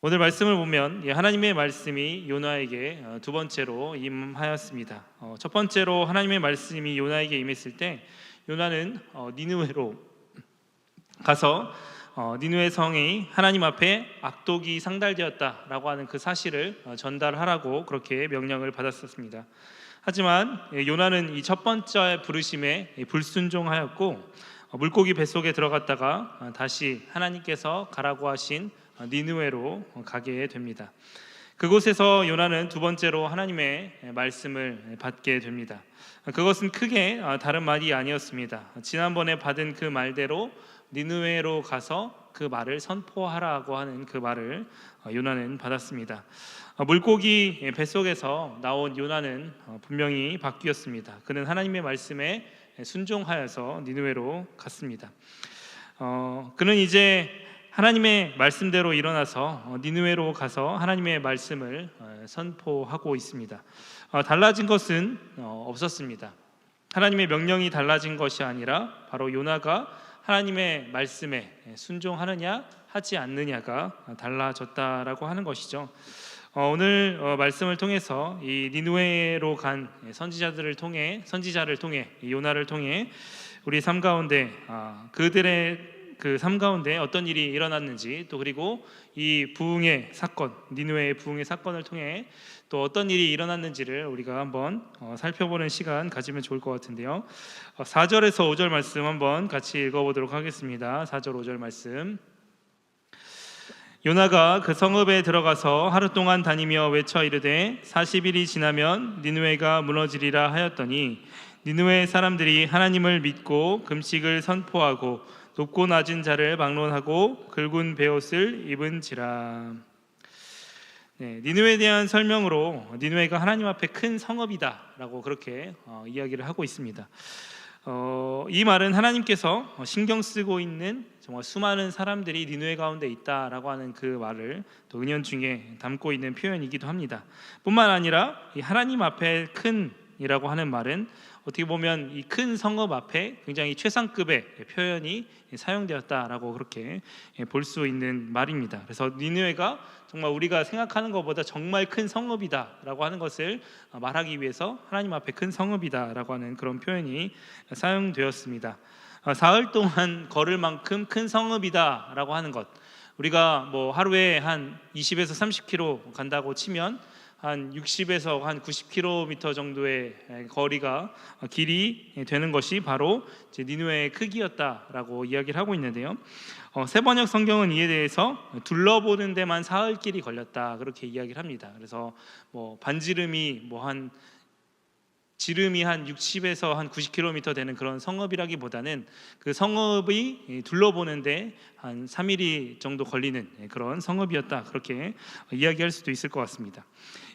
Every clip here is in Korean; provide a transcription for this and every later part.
오늘 말씀을 보면 하나님의 말씀이 요나에게 두 번째로 임하였습니다. 첫 번째로 하나님의 말씀이 요나에게 임했을 때 요나는 니느웨로 가서 니느웨 성이 하나님 앞에 악독이 상달되었다라고 하는 그 사실을 전달하라고 그렇게 명령을 받았었습니다. 하지만 요나는 이 첫 번째 부르심에 불순종하였고 물고기 뱃속에 들어갔다가 다시 하나님께서 가라고 하신 니느웨로 가게 됩니다. 그곳에서 요나는 두 번째로 하나님의 말씀을 받게 됩니다. 그것은 크게 다른 말이 아니었습니다. 지난번에 받은 그 말대로 니느웨로 가서 그 말을 선포하라고 하는 그 말을 요나는 받았습니다. 물고기 뱃속에서 나온 요나는 분명히 바뀌었습니다. 그는 하나님의 말씀에 순종하여서 니느웨로 갔습니다. 그는 이제 하나님의 말씀대로 일어나서 니느웨로 가서 하나님의 말씀을 선포하고 있습니다. 달라진 것은 없었습니다. 하나님의 명령이 달라진 것이 아니라 바로 요나가 하나님의 말씀에 순종하느냐 하지 않느냐가 달라졌다라고 하는 것이죠. 오늘 말씀을 통해서 이 니느웨로 간 선지자를 통해 요나를 통해 우리 삶 가운데 그들의 그 삶 가운데 어떤 일이 일어났는지, 또 그리고 이 부흥의 사건, 니느웨의 부흥의 사건을 통해 또 어떤 일이 일어났는지를 우리가 한번 살펴보는 시간 가지면 좋을 것 같은데요. 4절에서 5절 말씀 한번 같이 읽어보도록 하겠습니다. 4절 5절 말씀. 요나가 그 성읍에 들어가서 하루 동안 다니며 외쳐 이르되 40일이 지나면 니느웨가 무너지리라 하였더니 니느웨 사람들이 하나님을 믿고 금식을 선포하고 높고 낮은 자를 막론하고 굵은 베옷을 입은지라. 니느웨에 대한 설명으로 니느웨가 하나님 앞에 큰 성읍이다라고 그렇게 이야기를 하고 있습니다. 이 말은 하나님께서 신경 쓰고 있는 정말 수많은 사람들이 니느웨 가운데 있다라고 하는 그 말을 또 은연중에 담고 있는 표현이기도 합니다. 뿐만 아니라 이 하나님 앞에 큰이라고 하는 말은 어떻게 보면 이 큰 성읍 앞에 굉장히 최상급의 표현이 사용되었다라고 그렇게 볼 수 있는 말입니다. 그래서 니느웨가 정말 우리가 생각하는 것보다 정말 큰 성읍이다라고 하는 것을 말하기 위해서 하나님 앞에 큰 성읍이다라고 하는 그런 표현이 사용되었습니다. 사흘 동안 걸을 만큼 큰 성읍이다라고 하는 것, 우리가 뭐 하루에 한 20에서 30km 간다고 치면 한 60에서 한 90km 정도의 거리가 길이 되는 것이 바로 니느웨의 크기였다라고 이야기를 하고 있는데요. 세번역 성경은 이에 대해서 둘러보는 데만 사흘길이 걸렸다 그렇게 이야기를 합니다. 그래서 뭐 반지름이 지름이 한 60에서 한 90km 되는 그런 성읍이라기보다는 그 성읍이 둘러보는데 한 3일이 정도 걸리는 그런 성읍이었다 그렇게 이야기할 수도 있을 것 같습니다.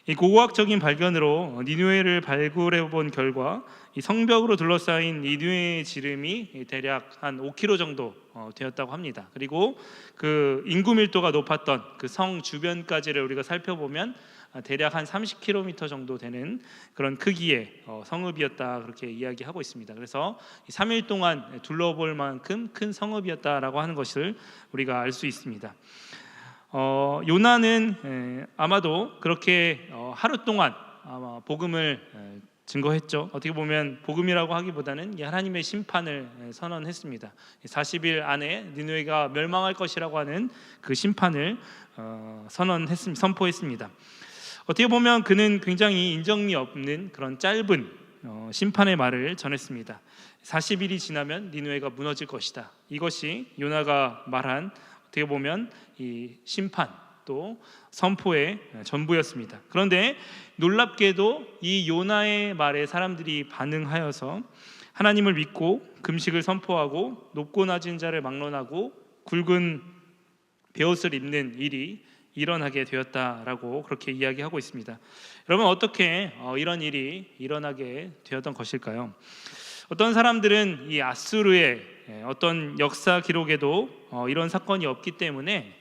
이 고고학적인 발견으로 니느웨를 발굴해 본 결과 이 성벽으로 둘러싸인 니느웨의 지름이 대략 한 5km 정도 되었다고 합니다. 그리고 그 인구 밀도가 높았던 그 성 주변까지를 우리가 살펴보면 대략 한 30km 정도 되는 그런 크기의 성읍이었다 그렇게 이야기하고 있습니다. 그래서 3일 동안 둘러볼 만큼 큰 성읍이었다라고 하는 것을 우리가 알 수 있습니다. 요나는 아마도 그렇게 하루 동안 아마 복음을 증거했죠. 어떻게 보면 복음이라고 하기보다는 하나님의 심판을 선언했습니다. 40일 안에 니느웨가 멸망할 것이라고 하는 그 심판을 선포했습니다. 어떻게 보면 그는 굉장히 인정이 없는 그런 짧은 심판의 말을 전했습니다. 40일이 지나면 니느웨가 무너질 것이다. 이것이 요나가 말한 어떻게 보면 이 심판 또 선포의 전부였습니다. 그런데 놀랍게도 이 요나의 말에 사람들이 반응하여서 하나님을 믿고 금식을 선포하고 높고 낮은 자를 막론하고 굵은 베옷을 입는 일이 일어나게 되었다라고 그렇게 이야기하고 있습니다. 여러분, 어떻게 이런 일이 일어나게 되었던 것일까요? 어떤 사람들은 이 아수르의 어떤 역사 기록에도 이런 사건이 없기 때문에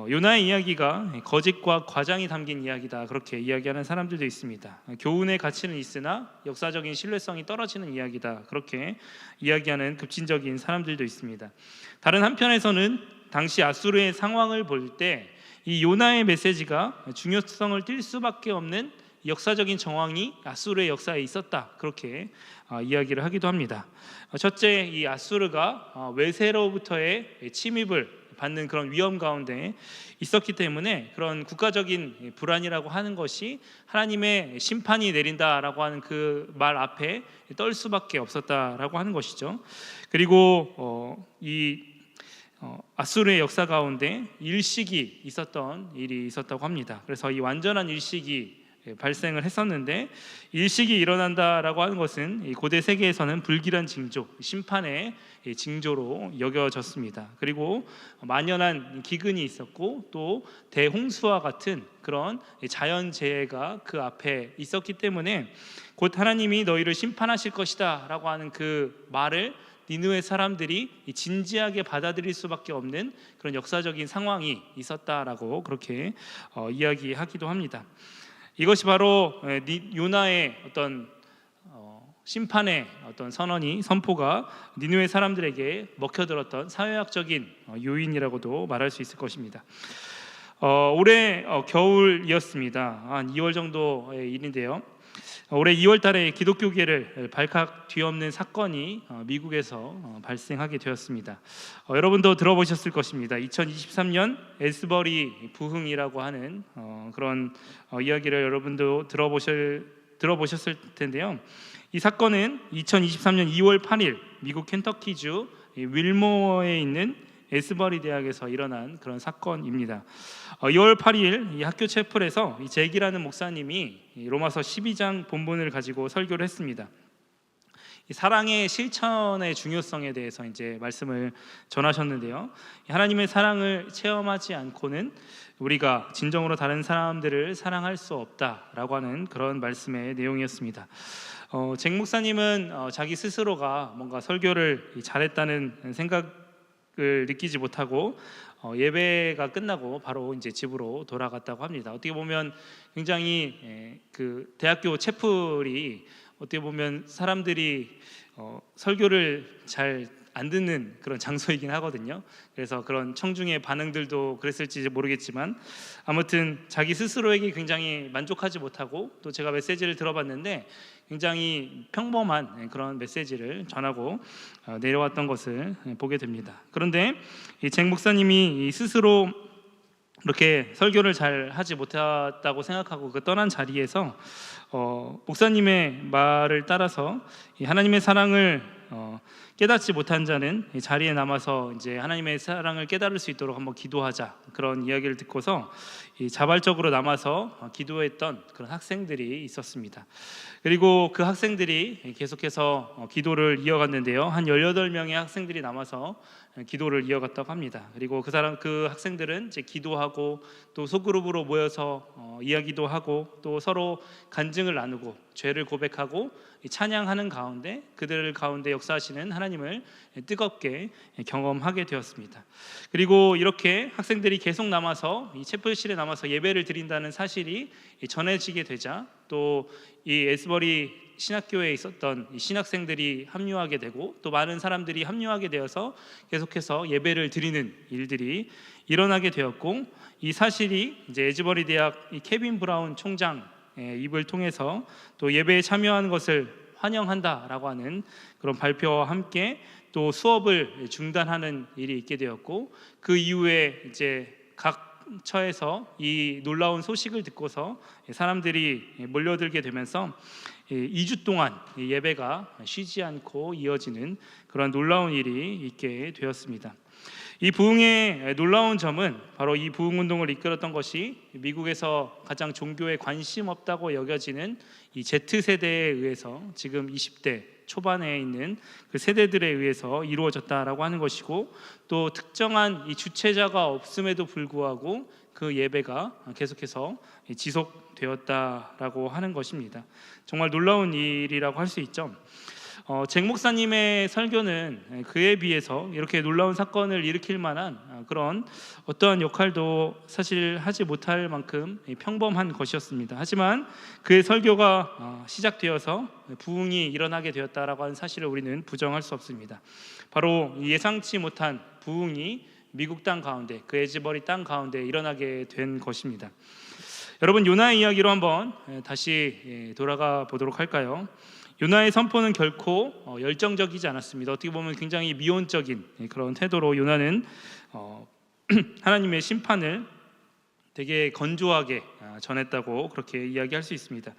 요나의 이야기가 거짓과 과장이 담긴 이야기다 그렇게 이야기하는 사람들도 있습니다. 교훈의 가치는 있으나 역사적인 신뢰성이 떨어지는 이야기다 그렇게 이야기하는 급진적인 사람들도 있습니다. 다른 한편에서는 당시 아수르의 상황을 볼 때 이 요나의 메시지가 중요성을 띌 수밖에 없는 역사적인 정황이 아수르의 역사에 있었다, 그렇게 이야기를 하기도 합니다. 첫째, 이 아수르가 외세로부터의 침입을 받는 그런 위험 가운데 있었기 때문에 그런 국가적인 불안이라고 하는 것이 하나님의 심판이 내린다라고 하는 그 말 앞에 떨 수밖에 없었다라고 하는 것이죠. 그리고 아수르의 역사 가운데 일식이 있었던 일이 있었다고 합니다. 그래서 이 완전한 일식이 발생을 했었는데, 일식이 일어난다라고 하는 것은 이 고대 세계에서는 불길한 징조, 심판의 징조로 여겨졌습니다. 그리고 만연한 기근이 있었고 또 대홍수와 같은 그런 자연재해가 그 앞에 있었기 때문에 곧 하나님이 너희를 심판하실 것이다 라고 하는 그 말을 니느웨 사람들이 진지하게 받아들일 수밖에 없는 그런 역사적인 상황이 있었다라고 그렇게 이야기하기도 합니다. 이것이 바로 요나의 어떤 심판의 어떤 선포가 니느웨 사람들에게 먹혀들었던 사회학적인 요인이라고도 말할 수 있을 것입니다. 올해 겨울이었습니다. 한 2월 정도의 일인데요. 올해 2월 달에 기독교계를 발칵 뒤엎는 사건이 미국에서 발생하게 되었습니다. 여러분도 들어보셨을 것입니다. 2023년 에스버리 부흥이라고 하는 그런 이야기를 여러분도 들어보셨을 텐데요. 이 사건은 2023년 2월 8일 미국 켄터키주 윌모어에 있는 에스버리 대학에서 일어난 그런 사건입니다. 2월 8일 이 학교 채플에서 이 잭이라는 목사님이 로마서 12장 본문을 가지고 설교를 했습니다. 이 사랑의 실천의 중요성에 대해서 이제 말씀을 전하셨는데요. 하나님의 사랑을 체험하지 않고는 우리가 진정으로 다른 사람들을 사랑할 수 없다라고 하는 그런 말씀의 내용이었습니다. 잭 목사님은 자기 스스로가 뭔가 설교를 잘했다는 생각을 느끼지 못하고 예배가 끝나고 바로 이제 집으로 돌아갔다고 합니다. 어떻게 보면 굉장히 그 대학교 채플이 어떻게 보면 사람들이 설교를 잘 안 듣는 그런 장소이긴 하거든요. 그래서 그런 청중의 반응들도 그랬을지 모르겠지만 아무튼 자기 스스로에게 굉장히 만족하지 못하고 또 제가 메시지를 들어봤는데 굉장히 평범한 그런 메시지를 전하고 내려왔던 것을 보게 됩니다. 그런데 이 잭 목사님이 스스로 이렇게 설교를 잘 하지 못했다고 생각하고 그 떠난 자리에서 목사님의 말을 따라서 이 하나님의 사랑을 깨닫지 못한 자는 이 자리에 남아서 이제 하나님의 사랑을 깨달을 수 있도록 한번 기도하자, 그런 이야기를 듣고서 자발적으로 남아서 기도했던 그런 학생들이 있었습니다. 그리고 그 학생들이 계속해서 기도를 이어갔는데요. 한 18명의 학생들이 남아서 기도를 이어갔다고 합니다. 그리고 그 학생들은 이제 기도하고 또 소그룹으로 모여서 이야기도 하고 또 서로 간증을 나누고 죄를 고백하고 찬양하는 가운데 그들 가운데 역사하시는 하나님을 뜨겁게 경험하게 되었습니다. 그리고 이렇게 학생들이 계속 남아서 이 채플실에 남아서 예배를 드린다는 사실이 전해지게 되자 또 이 에스버리 신학교에 있었던 이 신학생들이 합류하게 되고 또 많은 사람들이 합류하게 되어서 계속해서 예배를 드리는 일들이 일어나게 되었고, 이 사실이 이제 에스버리 대학 이 케빈 브라운 총장 입을 통해서 또 예배에 참여하는 것을 환영한다라고 하는 그런 발표와 함께 또 수업을 중단하는 일이 있게 되었고, 그 이후에 이제 각 처에서 이 놀라운 소식을 듣고서 사람들이 몰려들게 되면서 2주 동안 예배가 쉬지 않고 이어지는 그런 놀라운 일이 있게 되었습니다. 이 부흥의 놀라운 점은 바로 이 부흥운동을 이끌었던 것이 미국에서 가장 종교에 관심 없다고 여겨지는 이 Z세대에 의해서 지금 20대 초반에 있는 그 세대들에 의해서 이루어졌다라고 하는 것이고, 또 특정한 이 주체자가 없음에도 불구하고 그 예배가 계속해서 지속되었다라고 하는 것입니다. 정말 놀라운 일이라고 할 수 있죠. 잭 목사님의 설교는 그에 비해서 이렇게 놀라운 사건을 일으킬 만한 그런 어떠한 역할도 사실 하지 못할 만큼 평범한 것이었습니다. 하지만 그의 설교가 시작되어서 부흥이 일어나게 되었다라고 하는 사실을 우리는 부정할 수 없습니다. 바로 예상치 못한 부흥이 미국 땅 가운데, 그 에즈버리 땅 가운데 일어나게 된 것입니다. 여러분, 요나의 이야기로 한번 다시 돌아가 보도록 할까요? 요나의 선포는 결코 열정적이지 않았습니다. 어떻게 보면 굉장히 미온적인 그런 태도로 요나는 하나님의 심판을 되게 건조하게 전했다고 그렇게 이야기할 수 있습니다.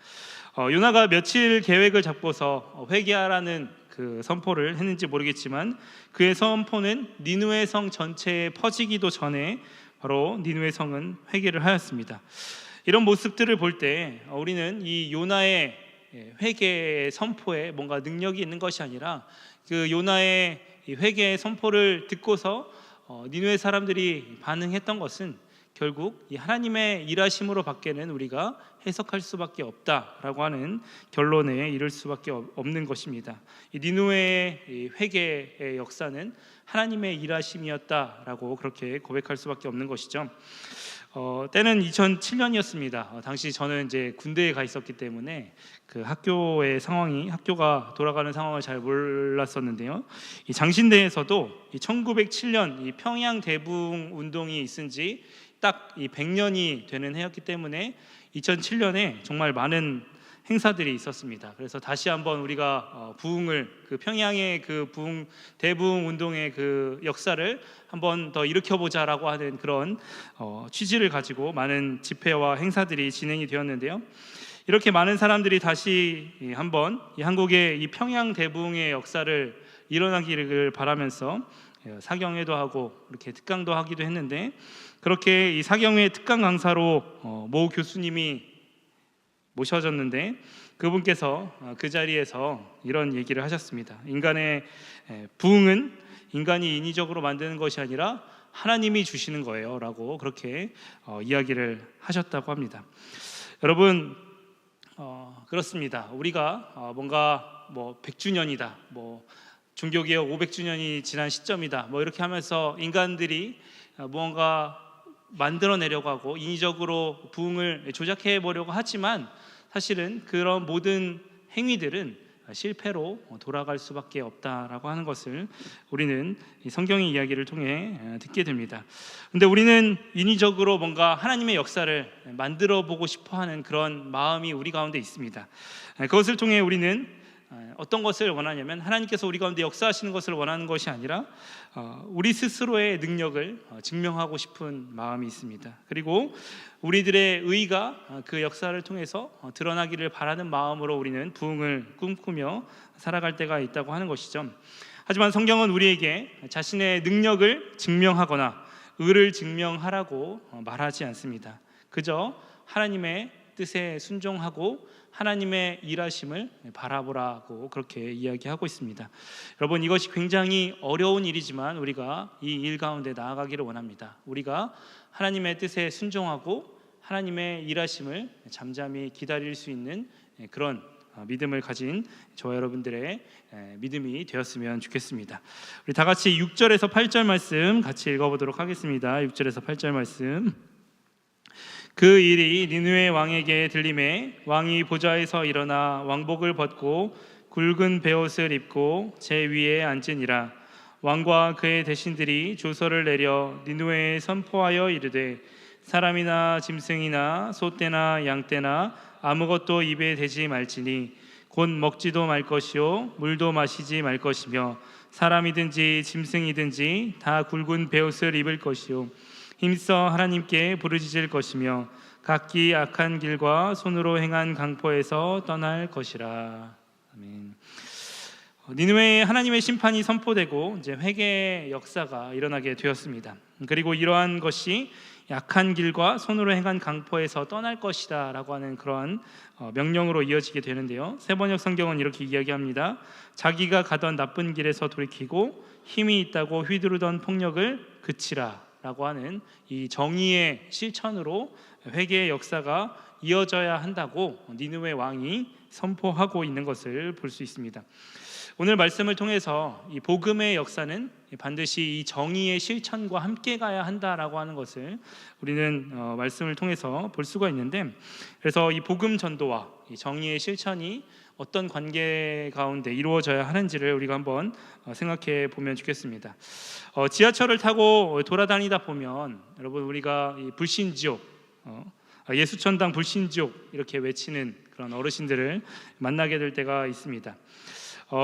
요나가 며칠 계획을 잡고서 회개하라는 그 선포를 했는지 모르겠지만 그의 선포는 니느웨 성 전체에 퍼지기도 전에 바로 니느웨 성은 회개를 하였습니다. 이런 모습들을 볼 때 우리는 이 요나의 회개의 선포에 뭔가 능력이 있는 것이 아니라 그 요나의 회개의 선포를 듣고서 니느웨 사람들이 반응했던 것은 결국 이 하나님의 일하심으로 밖에는 우리가 해석할 수밖에 없다라고 하는 결론에 이를 수밖에 없는 것입니다. 이 니느웨의 회개의 역사는 하나님의 일하심이었다라고 그렇게 고백할 수밖에 없는 것이죠. 때는 2007년이었습니다. 당시 저는 이제 군대에 가 있었기 때문에 그 학교의 상황이 학교가 돌아가는 상황을 잘 몰랐었는데요. 이 장신대에서도 이 1907년 이 평양 대붕 운동이 있은 지 딱 이 100년이 되는 해였기 때문에 2007년에 정말 많은 행사들이 있었습니다. 그래서 다시 한번 우리가 부흥을 그 평양의 그 부흥 대부흥 운동의 그 역사를 한번 더 일으켜보자라고 하는 그런 취지를 가지고 많은 집회와 행사들이 진행이 되었는데요. 이렇게 많은 사람들이 다시 한번 이 한국의 이 평양 대부흥의 역사를 일어나기를 바라면서 사경회도 하고 이렇게 특강도 하기도 했는데 그렇게 이 사경회 특강 강사로 모 교수님이 모셔졌는데 그분께서 그 자리에서 이런 얘기를 하셨습니다. 인간의 부흥은 인간이 인위적으로 만드는 것이 아니라 하나님이 주시는 거예요 라고 그렇게 이야기를 하셨다고 합니다. 여러분, 그렇습니다. 우리가 뭔가 뭐 100주년이다, 뭐 종교개혁 500주년이 지난 시점이다, 뭐 이렇게 하면서 인간들이 뭔가 만들어내려고 하고 인위적으로 부흥을 조작해 보려고 하지만 사실은 그런 모든 행위들은 실패로 돌아갈 수밖에 없다라고 하는 것을 우리는 이 성경의 이야기를 통해 듣게 됩니다. 근데 우리는 인위적으로 뭔가 하나님의 역사를 만들어 보고 싶어 하는 그런 마음이 우리 가운데 있습니다. 그것을 통해 우리는 어떤 것을 원하냐면 하나님께서 우리 가운데 역사하시는 것을 원하는 것이 아니라 우리 스스로의 능력을 증명하고 싶은 마음이 있습니다. 그리고 우리들의 의가 그 역사를 통해서 드러나기를 바라는 마음으로 우리는 부흥을 꿈꾸며 살아갈 때가 있다고 하는 것이죠. 하지만 성경은 우리에게 자신의 능력을 증명하거나 의를 증명하라고 말하지 않습니다. 그저 하나님의 뜻에 순종하고 하나님의 일하심을 바라보라고 그렇게 이야기하고 있습니다. 여러분, 이것이 굉장히 어려운 일이지만 우리가 이 일 가운데 나아가기를 원합니다. 우리가 하나님의 뜻에 순종하고 하나님의 일하심을 잠잠히 기다릴 수 있는 그런 믿음을 가진 저와 여러분들의 믿음이 되었으면 좋겠습니다. 우리 다 같이 6절에서 8절 말씀 같이 읽어보도록 하겠습니다. 6절에서 8절 말씀. 그 일이 니느웨 왕에게 들림에 왕이 보좌에서 일어나 왕복을 벗고 굵은 베옷을 입고 제 위에 앉으니라. 왕과 그의 대신들이 조서를 내려 니느웨에 선포하여 이르되 사람이나 짐승이나 소떼나 양떼나 아무것도 입에 대지 말지니 곧 먹지도 말 것이요 물도 마시지 말 것이며 사람이든지 짐승이든지 다 굵은 베옷을 입을 것이요 힘써 하나님께 부르짖을 것이며 각기 악한 길과 손으로 행한 강포에서 떠날 것이라. 아멘. 니느웨에 하나님의 심판이 선포되고 이제 회개의 역사가 일어나게 되었습니다. 그리고 이러한 것이 약한 길과 손으로 행한 강포에서 떠날 것이다라고 하는 그러한 명령으로 이어지게 되는데요. 세번역 성경은 이렇게 이야기합니다. 자기가 가던 나쁜 길에서 돌이키고 힘이 있다고 휘두르던 폭력을 그치라 라고 하는 이 정의의 실천으로 회개의 역사가 이어져야 한다고 니느웨 왕이 선포하고 있는 것을 볼 수 있습니다. 오늘 말씀을 통해서 이 복음의 역사는 반드시 이 정의의 실천과 함께 가야 한다라고 하는 것을 우리는 말씀을 통해서 볼 수가 있는데, 그래서 이 복음 전도와 이 정의의 실천이 어떤 관계 가운데 이루어져야 하는지를 우리가 한번 생각해 보면 좋겠습니다. 지하철을 타고 돌아다니다 보면 여러분 우리가 이 불신지옥, 예수천당 불신지옥 이렇게 외치는 그런 어르신들을 만나게 될 때가 있습니다.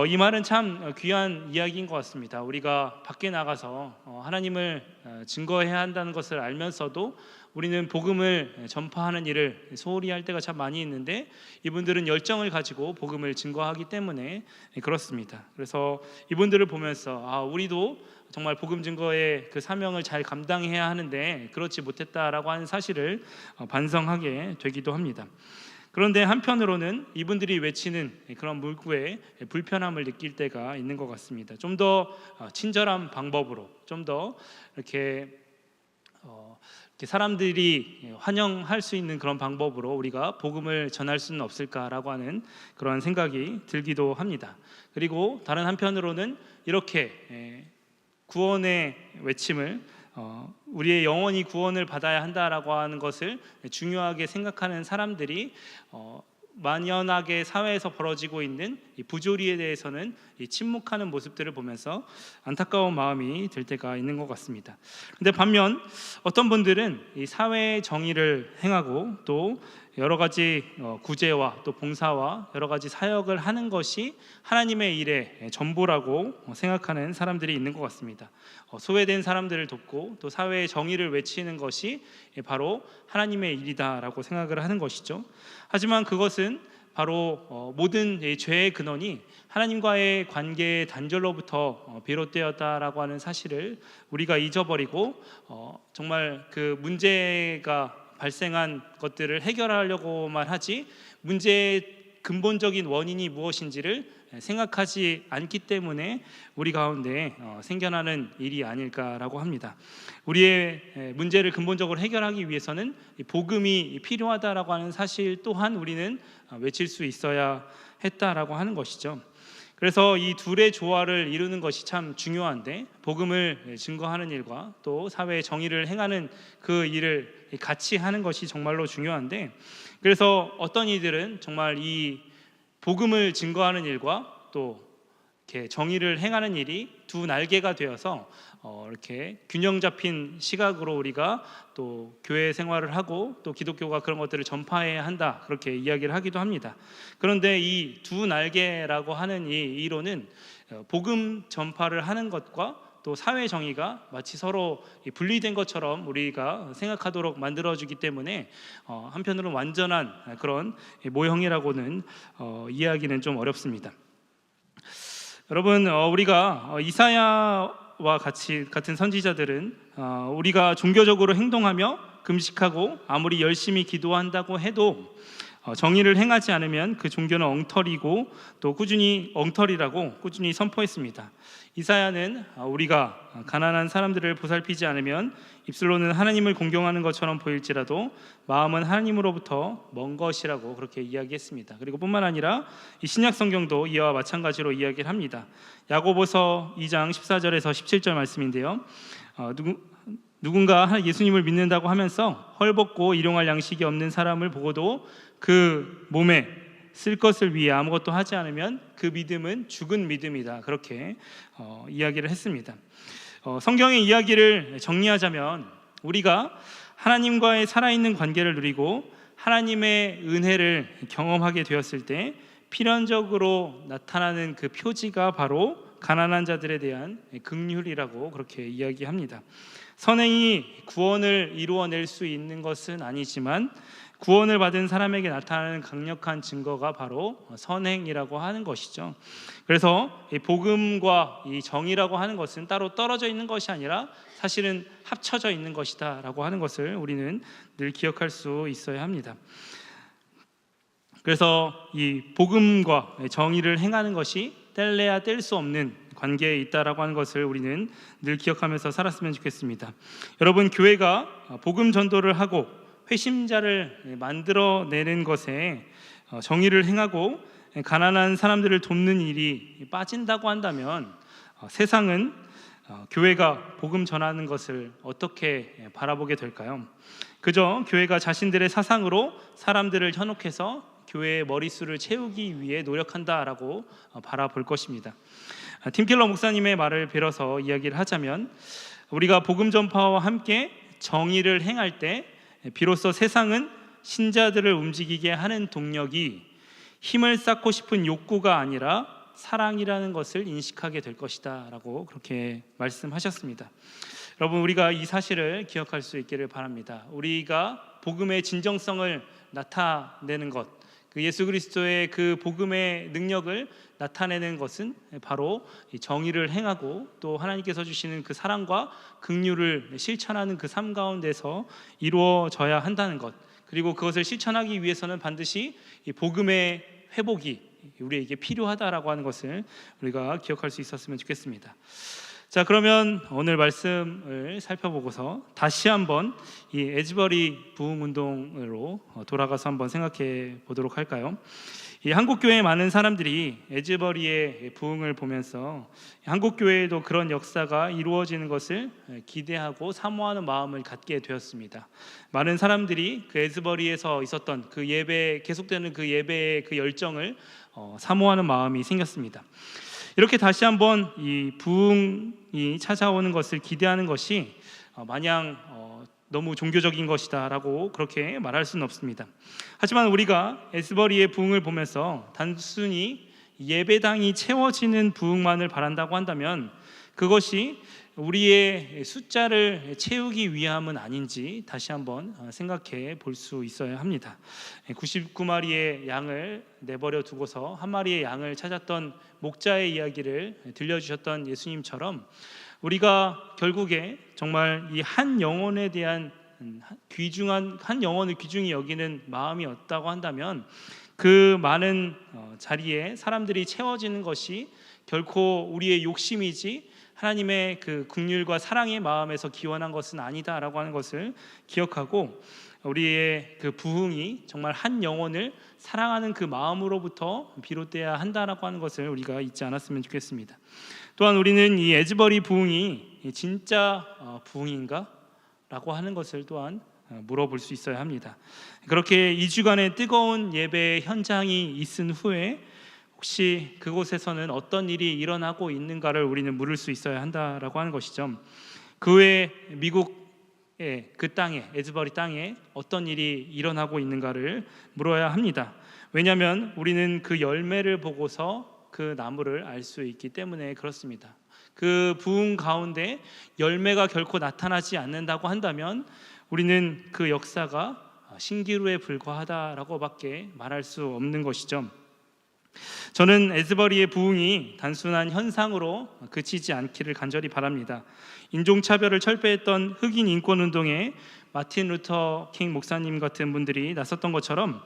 이 말은 참 귀한 이야기인 것 같습니다. 우리가 밖에 나가서 하나님을 증거해야 한다는 것을 알면서도 우리는 복음을 전파하는 일을 소홀히 할 때가 참 많이 있는데, 이분들은 열정을 가지고 복음을 증거하기 때문에 그렇습니다. 그래서 이분들을 보면서 우리도 정말 복음 증거의 그 사명을 잘 감당해야 하는데 그렇지 못했다라고 하는 사실을 반성하게 되기도 합니다. 그런데 한편으로는 이분들이 외치는 그런 물구에 불편함을 느낄 때가 있는 것 같습니다. 좀 더 친절한 방법으로, 좀 더 이렇게 사람들이 환영할 수 있는 그런 방법으로 우리가 복음을 전할 수는 없을까라고 하는 그런 생각이 들기도 합니다. 그리고 다른 한편으로는 이렇게 구원의 외침을 우리의 영혼이 구원을 받아야 한다라고 하는 것을 중요하게 생각하는 사람들이 만연하게 사회에서 벌어지고 있는 이 부조리에 대해서는 침묵하는 모습들을 보면서 안타까운 마음이 들 때가 있는 것 같습니다. 근데 반면 어떤 분들은 이 사회의 정의를 행하고 또 여러 가지 구제와 또 봉사와 여러 가지 사역을 하는 것이 하나님의 일의 전부라고 생각하는 사람들이 있는 것 같습니다. 소외된 사람들을 돕고 또 사회의 정의를 외치는 것이 바로 하나님의 일이다라고 생각을 하는 것이죠. 하지만 그것은 바로 모든 죄의 근원이 하나님과의 관계의 단절로부터 비롯되었다라고 하는 사실을 우리가 잊어버리고 정말 그 문제가 발생한 것들을 해결하려고만 하지 문제의 근본적인 원인이 무엇인지를 생각하지 않기 때문에 우리 가운데 생겨나는 일이 아닐까라고 합니다. 우리의 문제를 근본적으로 해결하기 위해서는 복음이 필요하다라고 하는 사실 또한 우리는 외칠 수 있어야 했다라고 하는 것이죠. 그래서 이 둘의 조화를 이루는 것이 참 중요한데, 복음을 증거하는 일과 또 사회의 정의를 행하는 그 일을 같이 하는 것이 정말로 중요한데, 그래서 어떤 이들은 정말 이 복음을 증거하는 일과 또 이렇게 정의를 행하는 일이 두 날개가 되어서 이렇게 균형 잡힌 시각으로 우리가 또 교회 생활을 하고 또 기독교가 그런 것들을 전파해야 한다, 그렇게 이야기를 하기도 합니다. 그런데 이 두 날개라고 하는 이 이론은 복음 전파를 하는 것과 또 사회 정의가 마치 서로 분리된 것처럼 우리가 생각하도록 만들어주기 때문에 한편으로는 완전한 그런 모형이라고는 이해하기는 좀 어렵습니다. 여러분, 우리가 이사야와 같은 선지자들은 우리가 종교적으로 행동하며 금식하고 아무리 열심히 기도한다고 해도 정의를 행하지 않으면 그 종교는 엉터리고 또 엉터리라고 꾸준히 선포했습니다. 이사야는 우리가 가난한 사람들을 보살피지 않으면 입술로는 하나님을 공경하는 것처럼 보일지라도 마음은 하나님으로부터 먼 것이라고 그렇게 이야기했습니다. 그리고 뿐만 아니라 이 신약 성경도 이와 마찬가지로 이야기를 합니다. 야고보서 2장 14절에서 17절 말씀인데요, 누군가 예수님을 믿는다고 하면서 헐벗고 일용할 양식이 없는 사람을 보고도 그 몸에 쓸 것을 위해 아무것도 하지 않으면 그 믿음은 죽은 믿음이다, 그렇게 이야기를 했습니다. 성경의 이야기를 정리하자면 우리가 하나님과의 살아있는 관계를 누리고 하나님의 은혜를 경험하게 되었을 때 필연적으로 나타나는 그 표지가 바로 가난한 자들에 대한 긍휼이라고 그렇게 이야기합니다. 선행이 구원을 이루어낼 수 있는 것은 아니지만 구원을 받은 사람에게 나타나는 강력한 증거가 바로 선행이라고 하는 것이죠. 그래서 이 복음과 이 정의라고 하는 것은 따로 떨어져 있는 것이 아니라 사실은 합쳐져 있는 것이다 라고 하는 것을 우리는 늘 기억할 수 있어야 합니다. 그래서 이 복음과 정의를 행하는 것이 뗄래야 뗄 수 없는 관계에 있다라고 하는 것을 우리는 늘 기억하면서 살았으면 좋겠습니다. 여러분, 교회가 복음 전도를 하고 회심자를 만들어내는 것에 정의를 행하고 가난한 사람들을 돕는 일이 빠진다고 한다면 세상은 교회가 복음 전하는 것을 어떻게 바라보게 될까요? 그저 교회가 자신들의 사상으로 사람들을 현혹해서 교회의 머릿수를 채우기 위해 노력한다라고 바라볼 것입니다. 팀 켈러 목사님의 말을 빌어서 이야기를 하자면, 우리가 복음 전파와 함께 정의를 행할 때 비로소 세상은 신자들을 움직이게 하는 동력이 힘을 쌓고 싶은 욕구가 아니라 사랑이라는 것을 인식하게 될 것이다 라고 그렇게 말씀하셨습니다. 여러분, 우리가 이 사실을 기억할 수 있기를 바랍니다. 우리가 복음의 진정성을 나타내는 것, 그 예수 그리스도의 그 복음의 능력을 나타내는 것은 바로 정의를 행하고 또 하나님께서 주시는 그 사랑과 긍휼을 실천하는 그 삶 가운데서 이루어져야 한다는 것, 그리고 그것을 실천하기 위해서는 반드시 이 복음의 회복이 우리에게 필요하다라고 하는 것을 우리가 기억할 수 있었으면 좋겠습니다. 자, 그러면 오늘 말씀을 살펴보고서 다시 한번 이 에즈버리 부흥운동으로 돌아가서 한번 생각해 보도록 할까요? 이 한국교회의 많은 사람들이 에즈버리의 부흥을 보면서 한국교회에도 그런 역사가 이루어지는 것을 기대하고 사모하는 마음을 갖게 되었습니다. 많은 사람들이 그 에즈버리에서 있었던 그 예배, 계속되는 그 예배의 그 열정을 사모하는 마음이 생겼습니다. 이렇게 다시 한번 이 부흥이 찾아오는 것을 기대하는 것이 마냥 너무 종교적인 것이다 라고 그렇게 말할 수는 없습니다. 하지만 우리가 에즈버리의 부흥을 보면서 단순히 예배당이 채워지는 부흥만을 바란다고 한다면 그것이 우리의 숫자를 채우기 위함은 아닌지 다시 한번 생각해 볼 수 있어야 합니다. 99마리의 양을 내버려 두고서 한 마리의 양을 찾았던 목자의 이야기를 들려주셨던 예수님처럼 우리가 결국에 정말 이 한 영혼에 대한 귀중한 한 영혼을 귀중히 여기는 마음이었다고 한다면 그 많은 자리에 사람들이 채워지는 것이 결코 우리의 욕심이지 하나님의 그 긍휼과 사랑의 마음에서 기원한 것은 아니다라고 하는 것을 기억하고 우리의 그 부흥이 정말 한 영혼을 사랑하는 그 마음으로부터 비롯돼야 한다라고 하는 것을 우리가 잊지 않았으면 좋겠습니다. 또한 우리는 이 에즈버리 부흥이 진짜 부흥인가? 라고 하는 것을 또한 물어볼 수 있어야 합니다. 그렇게 2주간의 뜨거운 예배 현장이 있은 후에 혹시 그곳에서는 어떤 일이 일어나고 있는가를 우리는 물을 수 있어야 한다라고 하는 것이죠. 그 외에 미국의 그 땅에, 에즈버리 땅에 어떤 일이 일어나고 있는가를 물어야 합니다. 왜냐하면 우리는 그 열매를 보고서 그 나무를 알 수 있기 때문에 그렇습니다. 그 부흥 가운데 열매가 결코 나타나지 않는다고 한다면 우리는 그 역사가 신기루에 불과하다라고밖에 말할 수 없는 것이죠. 저는 에즈버리의 부흥이 단순한 현상으로 그치지 않기를 간절히 바랍니다. 인종차별을 철폐했던 흑인 인권운동에 마틴 루터 킹 목사님 같은 분들이 나섰던 것처럼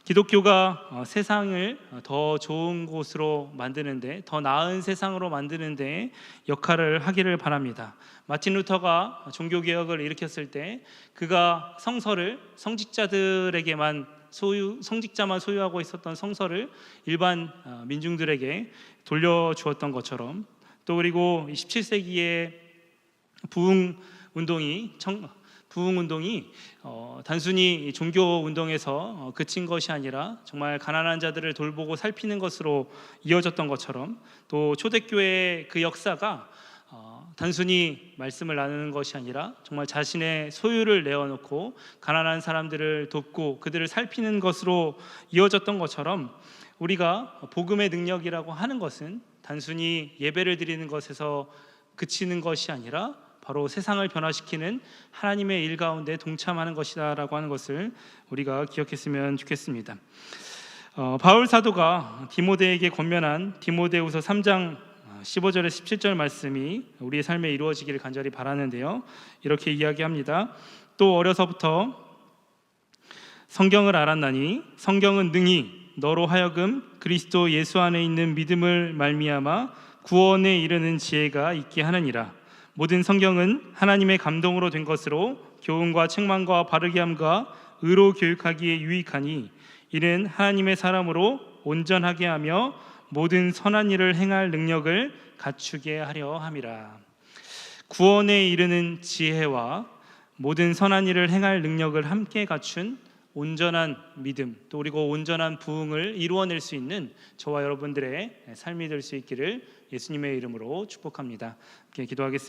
기독교가 세상을 더 좋은 곳으로 만드는데, 더 나은 세상으로 만드는데 역할을 하기를 바랍니다. 마틴 루터가 종교개혁을 일으켰을 때 그가 성서를 성직자만 소유하고 있었던 성서를 일반 민중들에게 돌려주었던 것처럼, 또 그리고 17세기의 부흥운동이 단순히 종교운동에서 그친 것이 아니라 정말 가난한 자들을 돌보고 살피는 것으로 이어졌던 것처럼, 또 초대교회의 그 역사가 단순히 말씀을 나누는 것이 아니라 정말 자신의 소유를 내어놓고 가난한 사람들을 돕고 그들을 살피는 것으로 이어졌던 것처럼, 우리가 복음의 능력이라고 하는 것은 단순히 예배를 드리는 것에서 그치는 것이 아니라 바로 세상을 변화시키는 하나님의 일 가운데 동참하는 것이다라고 하는 것을 우리가 기억했으면 좋겠습니다. 바울 사도가 디모데에게 권면한 디모데후서 3장 15절에 17절 말씀이 우리의 삶에 이루어지기를 간절히 바라는데요, 이렇게 이야기합니다. 또 어려서부터 성경을 알았나니 성경은 능히 너로 하여금 그리스도 예수 안에 있는 믿음을 말미암아 구원에 이르는 지혜가 있게 하느니라. 모든 성경은 하나님의 감동으로 된 것으로 교훈과 책망과 바르게 함과 의로 교육하기에 유익하니 이는 하나님의 사람으로 온전하게 하며 모든 선한 일을 행할 능력을 갖추게 하려 함이라. 구원에 이르는 지혜와 모든 선한 일을 행할 능력을 함께 갖춘 온전한 믿음, 또 그리고 온전한 부흥을 이루어낼 수 있는 저와 여러분들의 삶이 될 수 있기를 예수님의 이름으로 축복합니다. 함께 기도하겠습니다.